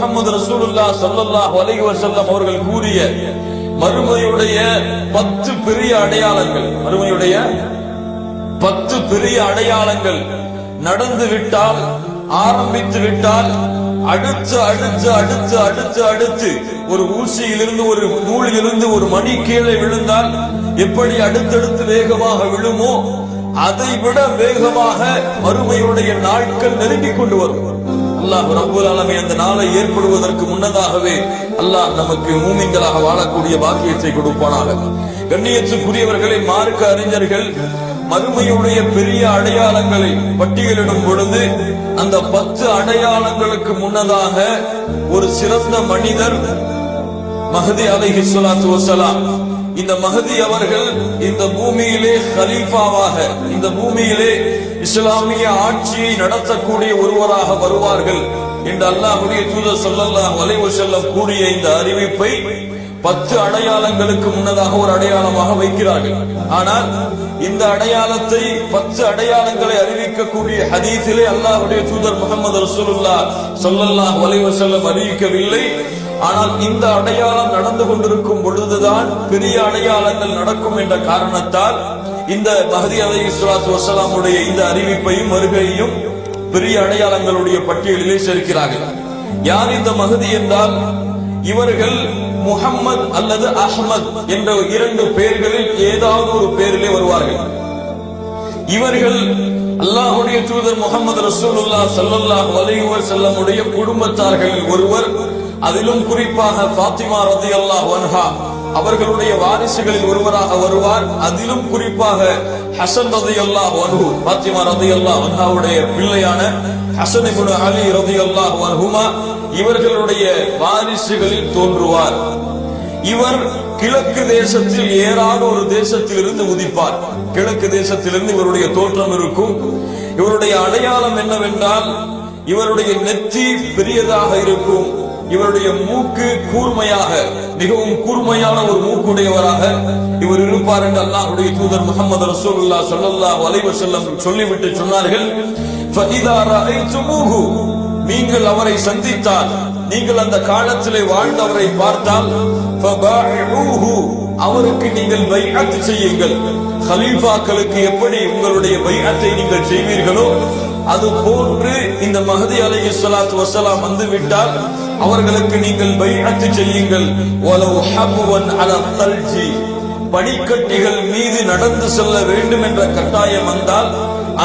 முஹம்மது ரசூலுல்லாஹ் ஸல்லல்லாஹு அலைஹி வஸல்லம் அவர்கள் கூறிய மறுமையுடைய 10 பெரிய அடையாளங்கள், மறுமையுடைய 10 பெரிய அடையாளங்கள் நடந்து விட்டால், ஆரம்பித்து விட்டால், அடுத்து அடுத்து அடுத்து அடுத்து அடுத்து ஒரு ஊசியிலிருந்து, ஒரு நூலிலிருந்து ஒரு மணி கீழே விழுந்தால் எப்படி அடுத்தடுத்து வேகமாக விழுமோ அதை விட வேகமாக மறுமையுடைய நாட்கள் நெருங்கிக் கொண்டு வரும். அல்லாஹ் ரப்பல் ஆலமீன் அந்த நாளை ஏற்படுவதற்கு முன்னதாகவே அல்லாஹ் நமக்கு மூமின்களாக வாழக்கூடிய பாக்கியத்தை கொடுப்பானாக. கண்ணியத்துக்குரியவர்களை, மார்க்க அறிஞர்கள் மறுமையுடைய பெரிய அடையாளங்களை பட்டியலிடும் பொழுது அந்த 10 அடையாளங்களுக்கு முன்னதாக ஒரு சிறந்த மனிதர் மஹ்தி அலைஹிஸ்ஸலாத்து வஸ்ஸலாம், இந்த மஹ்தி அவர்கள் இந்த பூமியிலே கலீஃபாவாக, இந்த பூமியிலே இஸ்லாமிய ஆட்சியை நடத்தக்கூடிய ஒருவராக வருவார்கள் என்று அல்லாஹ்வுடைய தூதர் ஸல்லல்லாஹு அலைஹி வஸல்லம் கூறிய இந்த அறிவிப்பை 10 அடையாளங்களுக்கு முன்னதாக ஒரு அடையாளமாக வைக்கிறார்கள். ஆனால் இந்த அடையாளத்தை 10 அடையாளங்களை அறிவிக்கக்கூடிய ஹதீஸிலே அல்லாஹ்வுடைய தூதர் முஹம்மது ரசூலுல்லாஹ் ஸல்லல்லாஹு அலைஹி வஸல்லம் அறிவிக்கவில்லை. ஆனால் இந்த அடையாளம் நடந்து கொண்டிருக்கும் பொழுதுதான் பெரிய அடையாளங்கள் நடக்கும் என்ற காரணத்தால் இந்த மஹ்தி அலைஹிஸ்ஸலாத்து வஸ்ஸலாமுடைய இந்த அறிவிப்பையும் வருகையையும் பெரிய அடையாளங்களுடைய பட்டியலிலே சேர்க்கிறார்கள். யார் இந்த மஹ்தி என்றால், இவர்கள் முஹம்மது அல்லது அஹ்மத் என்ற 2 பெயர்களில் ஏதாவது ஒரு பெயரிலே வருவார்கள். இவர்கள் அல்லாஹ்வுடைய தூதர் முஹம்மது ரசூலுல்லாஹ் ஸல்லல்லாஹு அலைஹி வஸல்லம் உடைய குடும்பத்தார்களில் ஒருவர். அதிலும் குறிப்பாக ஃபாத்திமா ரலியல்லாஹு அன்ஹா அவர்களுடைய வாரிசுகளில் ஒருவராக வருவார். அதிலும் குறிப்பாக ஹசன் ரலியல்லாஹு அன்ஹு, ஃபாத்திமா ரலியல்லாஹு அன்ஹாவுடைய பிள்ளையான ஹசன் இப்னு அலி ரலியல்லாஹு அன்ஹுமா இவர்களுடைய வாரிசுகளில் தோன்றுவார். இவர் கிழக்கு தேசத்தில் ஏறாத ஒரு தேசத்தில் இருந்து உதிப்பார். கிழக்கு தேசத்திலிருந்து இவருடைய தோற்றம் இருக்கும். இவருடைய அடையாளம் என்னவென்றால், இவருடைய நெற்றி பெரியதாக இருக்கும். இவருடைய மூக்கு கூர்மையாக, மிகவும் கூர்மையான ஒரு மூக்குடையவராக இவர் இருப்பார் என்று அல்லாஹ்வுடைய தூதர் முஹம்மது ரசூலுல்லாஹ் ஸல்லல்லாஹு அலைஹி வஸல்லம் சொல்லிவிட்டு சொன்னார்கள், ஃபஇதா ரஅய்துமூஹு, நீங்கள் அவரை சந்தித்தால், நீங்கள் அந்த காலத்திலே வாழ்ந்தவரை பார்த்தால், ஃபபாஇஊஹு, அவருக்கு நீங்கள் பைஅத் செய்யுங்கள். கலீஃபாக்களுக்கு எப்படி உங்களுடைய பைஅத்தை நீங்கள் செய்வீர்களோ அது போன்று இந்த மஹ்தி அலைஹிஸ்ஸலாத்து வஸ்ஸலாம் வந்து விட்டால் அவர்களுக்கு நீங்கள் பைஅத் செய்யுங்கள். வலவ் ஹப்வன் அலா தல்ஜி, பனிக்கட்டிகள் மீது நடந்து செல்ல வேண்டும் என்ற கட்டாயம் வந்தால்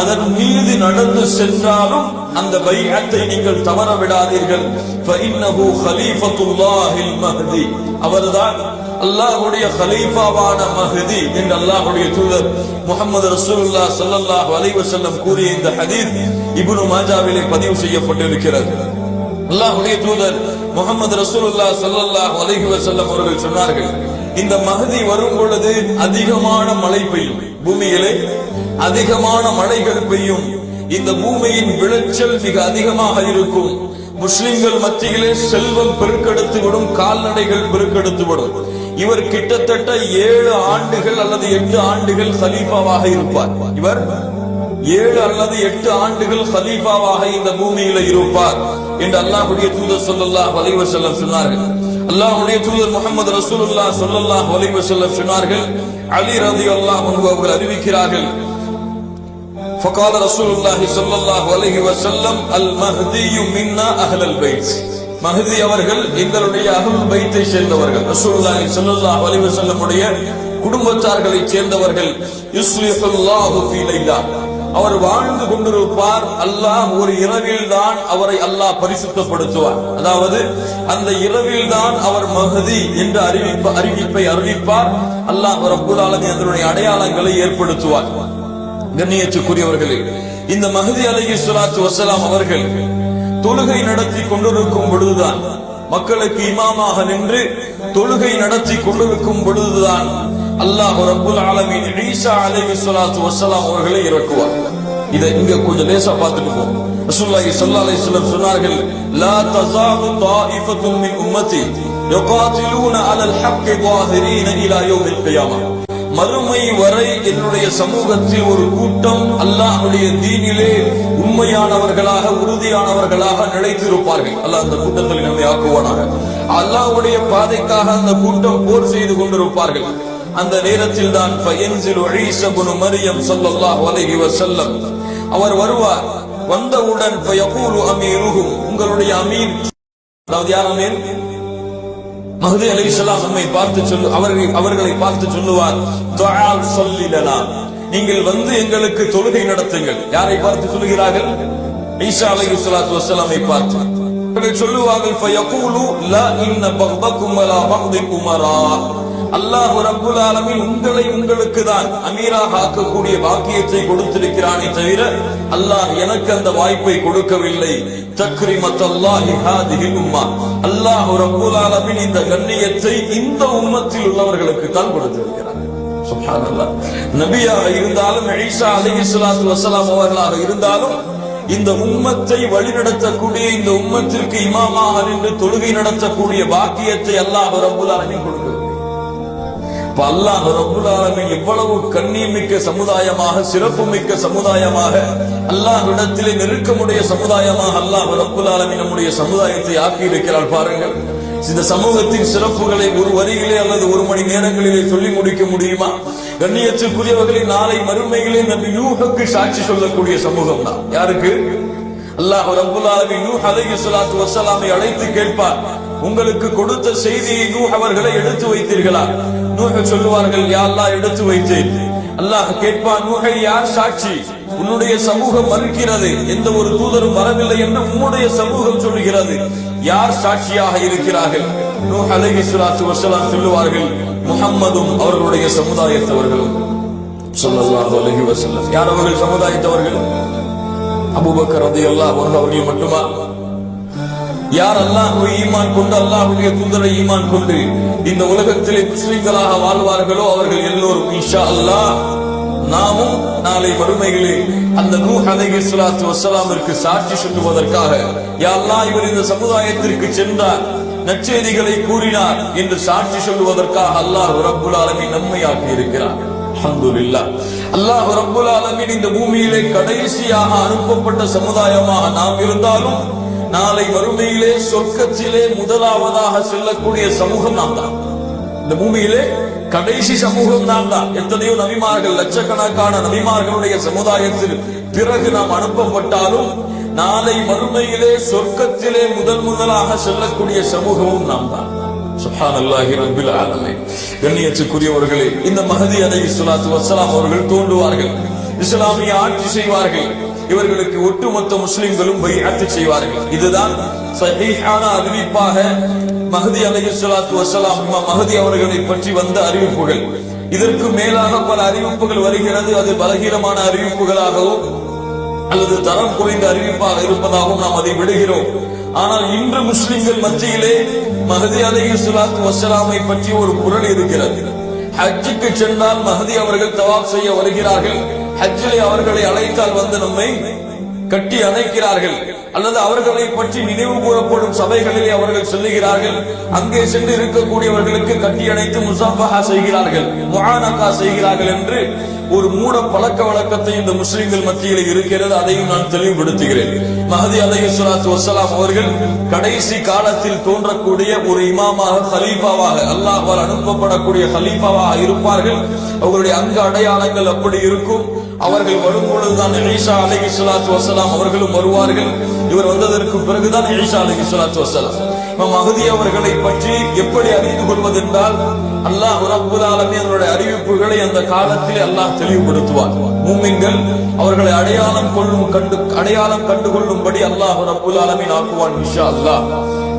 அதன் மீது நடந்து சென்றாலும் அந்த பைஅத்தை நீங்கள் தவற விடாதீர்கள். ஃபஇன்னஹு கலீஃபத்துல்லாஹில் மஹ்தி, அவர்தான் அல்லாஹ்வுடைய கலீஃபாவான மஹ்தி என்று அல்லாஹ்வுடைய தூதர் முஹம்மது ரசூலுல்லாஹ் ஸல்லல்லாஹு அலைஹி வஸல்லம் கூறிய இந்த ஹதீஸ் இப்னு மாஜாவிலே பதிவு செய்யப்பட்டிருக்கிறது. அல்லாஹ்வுடைய தூதர் முஹம்மது ரசூலுல்லாஹ் ஸல்லல்லாஹு அலைஹி வஸல்லம் அவர்கள் சொன்னார்கள், இந்த மஹ்தி வரும் பொழுது அதிகமான மழை பெய்யும், பூமியிலே அதிகமான மழைகள் பெய்யும், இந்த பூமியின் விளைச்சல் மிக அதிகமாக இருக்கும், முஸ்லிம்கள் மத்தியிலே செல்வம் பெருக்கெடுத்து விடும், கால்நடைகள் பெருக்கெடுத்து விடும். இவர் கிட்டத்தட்ட 7 ஆண்டுகள் அல்லது 8 ஆண்டுகள் கலீஃபாவாக இருப்பார். இவர் 7 அல்லது 8 ஆண்டுகள் கலீஃபாவாக இந்த பூமியில இருப்பார் என்று அல்லாஹ்வுடைய தூதர் ஸல்லல்லாஹு அலைஹி வஸல்லம் சொன்னார்கள். அல்லாஹ்வுடைய தூதர் முஹம்மது ரசூலுல்லாஹ் ஸல்லல்லாஹு அலைஹி வஸல்லம் சொன்னார்கள், அலி ரலியல்லாஹு அன்ஹு அவர்கள் அறிவிக்கிறார்கள், فقال رسول الله صلى الله عليه وسلم المهدي منا اهل البيت, மஹ்தி அவர்கள் எங்களுடைய அஹ்லுல் பைத்தை சேர்ந்தவர்கள், ரசூலுல்லாஹி ஸல்லல்லாஹு அலைஹி வஸல்லம் உடைய குடும்பத்தார்களை சேர்ந்தவர்கள். யுஸ்லிஹுல்லாஹு ஃபீ லைலா, அவர் வாழ்ந்து கொண்டிருப்பார், அல்லாஹ் ஒரு இரவில் தான் அவரை அல்லாஹ் பரிசுத்தப்படுத்துவார். அதாவது அந்த இரவில் தான் அவர் மஹ்தி என்ற அறிவிப்பை அறிவிப்பார். அல்லாஹ் ரப்பல் ஆலமீன் அதனுடைய அடையாளங்களை ஏற்படுத்துவார். கண்ணியத்துக்குரியவர்களே, இந்த மஹ்தி அலைஹிஸ்ஸலாத்து வஸ்ஸலாம் அவர்கள் தொழுகை நடத்தி கொண்டிருக்கும் பொழுதுதான், மக்களுக்கு இமாமாக நின்று தொழுகை நடத்தி கொண்டிருக்கும் பொழுதுதான் அல்லாஹ் ரப்பல் ஆலமீன் ஈசா அலைஹிஸ்ஸலாத்து வஸ்ஸலாம் அவர்களை இறக்குவார். இதை இங்க கொஞ்சம் லேசா பார்த்துட்டு போவோம். ரசூலுல்லாஹி ஸல்லல்லாஹு அலைஹி வஸல்லம் சொன்னார்கள், லா தஸாலு தாயிஃபத்துன் மின் உம்மத்தி யகாத்திலூன அலல் ஹக்கி ظاهرين இலா யௌமில் கியாமah, மறுமை வரை என்னுடைய சமூகத்தில் ஒரு கூட்டம் அல்லாஹ்வுடைய தீனிலே உண்மையானவர்களாக உறுதியானவர்களாக நிலைத்திருப்பார்கள். அல்லாஹ் அந்த கூட்டத்தில் நம்மை ஆக்குவானாக. அல்லாஹ்வுடைய பாதைக்காக அந்த கூட்டம் போர் செய்து கொண்டிருப்பார்கள். அந்த நேரத்தில் தான் ஃபயன்சிலு ஈஸா இப்னு மரியம் ஸல்லல்லாஹு அலைஹி வஸல்லம் அவர் வருவார். வந்தவுடன் ஃபயகூலு அமீருஹும், உங்களுடைய அமீர், அதாவது யார் அமீர்? மஹ்தி அலைஹிஸ்ஸலாம் நம்மை பார்த்து அவர்களை பார்த்து சொல்லுவார், துஆல் ஸல்லி லனா, நீங்கள் வந்து எங்களுக்கு தொழுகை நடத்துங்கள். யாரை பார்த்து சொல்கிறார்கள்? ஈசா அலைஹிஸ்ஸலாத்து வஸ்ஸலாமை பார்த்து. அவர்கள் சொல்லுவார்கள், ஃபயகூலு லா இன்ன பக்தகும் வலா பக்தில் உமரா, அல்லாஹ் ரப்புல் ஆலமீன் உங்களை உங்களுக்கு தான் அமீராக ஆக்கக்கூடிய பாக்கியத்தை கொடுத்திருக்கிறானே தவிர அல்லாஹ் எனக்கு அந்த வாய்ப்பை கொடுக்கவில்லை. தக்ரிமத்தல்லாஹி ஹாதிஹில் உம்மா, அல்லாஹ் ரப்புல் ஆலமீன் இந்த கண்ணியத்தை இந்த உம்மத்தில் உள்ளவர்களுக்கு தான் கொடுத்திருக்கிறார். சுப்ஹானல்லாஹ். நபியாக இருந்தாலும் ஈசா அலைஹிஸ்ஸலாத்து வஸ்ஸலாம் அவர்களாக இருந்தாலும் இந்த உம்மத்தை வழிநடத்தக்கூடிய, இந்த உம்மத்திற்கு இமாமாக நின்று தொழுகை நடத்தக்கூடிய பாக்கியத்தை அல்லாஹ் ரப்புல் ஆலமீன் கொடுக்கிறார். அல்லாஹ் ரப்புல் ஆலமீன் எவ்வளவு கண்ணியமிக்க சமுதாயமாக, சிறப்புமிக்க சமுதாயமாக, அல்லாஹ்விடத்திலே நெருக்கமுடைய சமுதாயமாக அல்லாஹ் ரப்புல் ஆலமீன் நம்முடைய சமுதாயத்தை ஆக்கி இருக்கிறார். பாருங்கள், இந்த சமூகத்தின் சிறப்புகளை ஒரு வரியிலே அல்லது ஒரு மணி நேரங்களிலே சொல்லி முடிக்க முடியுமா? கண்ணியத்துக்குரியவர்களை நாளை மறுமையிலே நபி நூஹுக்கு சாட்சி சொல்லக்கூடிய சமூகம் தான். யாருக்கு? அல்லாஹ் ரப்புல் ஆலமீன் நூஹ் அலைஹிஸ்ஸலாத்து வஸ்ஸலாமை அழைத்து கேட்பார், உங்களுக்கு கொடுத்த செய்தியை நூஹ் அவர்களை எடுத்து வைத்தீர்களா? நூஹ் சொல்லுவார்கள், யா அல்லாஹ் எடுத்து வைத்தேன். அல்லாஹ் கேட்பான், நூஹை யார் சாட்சி? உன்னுடைய சமூகம் மறுக்கிறது, எந்த ஒரு தூதரும் வரவில்லை என்று உன்னுடைய சமூகம் சொல்லுகிறது, யார் சாட்சியாக இருக்கிறார்கள்? நூஹ் அலைஹிஸ்ஸலாத்து வஸ்ஸலாம் சொல்லுவார்கள், முஹம்மதும் அவர்களுடைய சமுதாயத்தவர்களும் ஸல்லல்லாஹு அலைஹி வஸல்லம். யார் அவர்கள் சமுதாயத்தவர்கள்? அபூபக்கர் ரலியல்லாஹு அன்ஹு அவர்கள் மட்டுமா? யார் அல்லாஹ்வை ஈமான் கொண்டு அல்லாஹ்வுடைய தூதரை ஈமான் கொண்டு இந்த உலகத்திலே முஸ்லிம்களாக வாழ்வார்களோ அவர்கள் எல்லோரும் இன்ஷா அல்லாஹ் நாமும் நாளை மறுமையிலே அந்த நூஹ் அலைஹிஸ்ஸலாத்து வஸ்ஸலாமிற்கு சாட்சி சொல்லுவதற்காக, யா அல்லாஹ் இவர் இந்த சமுதாயத்திற்கு சென்றார், நற்செய்திகளை கூறினார் என்று சாட்சி சொல்லுவதற்காக அல்லாஹ் ரப்புல் ஆலமீன் நம்மை ஆக்கி இருக்கிறார். அல்ஹம்துலில்லாஹ். அல்லாஹ் ரப்புல் ஆலமீன் இந்த பூமியிலே கடைசியாக அனுப்பப்பட்ட சமுதாயமாக நாம் இருந்தாலும் நாளை மறுமையிலே சொர்க்கத்திலே முதலாவதாக செல்லக்கூடிய சமூகம் நாம் தான். இந்த பூமியிலே கடைசி சமூகம் நாம் தான். எத்தனையோ நபிமார்கள், லட்சக்கணக்கான நபிமார்களுடைய சமுதாயத்தில் பிறகு நாம் அனுப்பப்பட்டாலும் நாளை மறுமையிலே சொர்க்கத்திலே முதலாக செல்லக்கூடிய சமூகமும் நாம் தான். சுப்ஹானல்லாஹி ரப்பில் ஆலமீன். கண்ணியத்துக்குரியவர்களே, இந்த மஹ்தி அலைஹிஸ்ஸலாத்து வஸ்ஸலாம் அவர்கள் தோன்றுவார்கள், இஸ்லாமிய ஆட்சி செய்வார்கள், இவர்களுக்கு ஒட்டுமொத்த முஸ்லிம்களும் பைஅத் செய்வார்கள். இதுதான் சஹீஹான அறிவிப்பாக மஹ்தி அலைஹிஸ்ஸலாத்து வஸ்ஸலாம் இமாம் மஹ்தி அவர்களை பற்றி வந்த அறிவிப்புகள். இதற்கு மேலாக பல அறிவிப்புகள் வருகிறது. அது பலகீனமான அறிவிப்புகளாகவும் அல்லது தரம் குறைந்த அறிவிப்பாக இருப்பதாகவும் நாம் அதை விடுகிறோம். ஆனால் இன்று முஸ்லிம்கள் மத்தியிலே மஹ்தி அலைஹிஸ்ஸலாத்து வஸ்ஸலாமை பற்றி ஒரு குரல் இருக்கிறது. ஹஜ்ஜுக்கு சென்றால் மஹ்தி அவர்கள் தவாப் செய்ய வருகிறார்கள். ஹஜ்ஜிலே அவர்களை அழைத்தால் வந்து நம்மை கட்டி அணைக்கிறார்கள், அல்லது அவர்களை பற்றி நினைவு கூறப்படும் சபைகளிலே அவர்கள் சொல்லுகிறார்கள். அங்கே சென்று இருக்கக்கூடியவர்களுக்கு கட்டி அணைத்து முசாஃபஹா செய்கிறார்கள், முஆனகா செய்கிறார்கள் என்று ஒரு மூட பழக்க வழக்கத்தை இந்த முஸ்லிம்கள் மத்தியில் இருக்கிறது. அதையும் நான் தெளிவுபடுத்துகிறேன். மஹ்தி அலைஹிஸ்ஸலாத்து வஸ்ஸலாம் அவர்கள் கடைசி காலத்தில் தோன்றக்கூடிய ஒரு இமாமாக, கலீஃபாவாக, அல்லாஹ்வால் அனுப்பப்படக்கூடிய கலீஃபாவாக இருப்பார்கள். அவர்களுடைய அங்க அடையாளங்கள் அப்படி இருக்கும். அவர்கள் வரும் பொழுதுதான் ஈசா அலைஹிஸ்ஸலாத்து வஸ்ஸலாம் அவர்களும் வருவார்கள். இவர் வந்ததற்கு பிறகுதான் ஈசா அலைஹிஸ்ஸலாத்து வஸ்ஸலாம். மஹ்தி அவர்களை பற்றி எப்படி அறிந்து கொள்வதென்றால், அல்லாஹ் ரப்புல் ஆலமீன் அவருடைய அறிவிப்புகளை அந்த காலத்திலே அல்லாஹ் தெளிவுபடுத்துவார். மூமின்கள் அவர்களை அடையாளம் கண்டுகொள்ளும்படி அல்லாஹ் ரப்புல் ஆலமீன் ஆக்குவான் இன்ஷா அல்லாஹ்.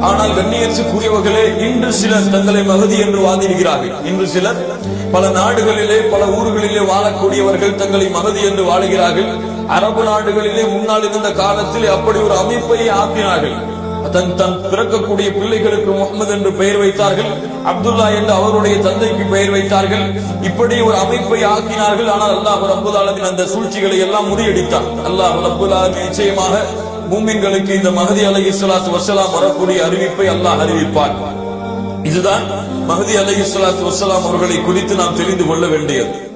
ஆனால் கண்ணியத்துக்குரியவர்களே, இன்று சிலர் தங்களை மஹ்தி என்று வாதிடுகிறார்கள். இன்று சிலர் பல நாடுகளிலே, பல ஊர்களிலே வாழக்கூடியவர்கள் தங்களை மஹ்தி என்று வாழுகிறார்கள். அரபு நாடுகளிலே முன்னால் இருந்த காலத்தில் அப்படி ஒரு அமைப்பை ஆக்கினார்கள். தன் பிறக்கக்கூடிய பிள்ளைகளுக்கு முஹம்மது என்று பெயர் வைத்தார்கள், அப்துல்லா என்று அவருடைய தந்தைக்கு பெயர் வைத்தார்கள். இப்படி ஒரு அமைப்பை ஆக்கினார்கள். ஆனால் அல்லாஹ் ரப்புல் ஆலமீன் அந்த சூழ்ச்சிகளை எல்லாம் முறியடித்தார். அல்லாஹ் ரப்புல் ஆலமீன் நிச்சயமாக மூமின்களுக்கு இந்த மஹ்தி அலைஹிஸ்ஸலாத்து வஸ்ஸலாம் வரக்கூடிய அறிவிப்பை அல்லாஹ் அறிவிப்பார். இதுதான் மஹ்தி அலைஹிஸ்ஸலாத்து வஸ்ஸலாம் அவர்களை குறித்து நாம் தெரிந்து கொள்ள வேண்டியது.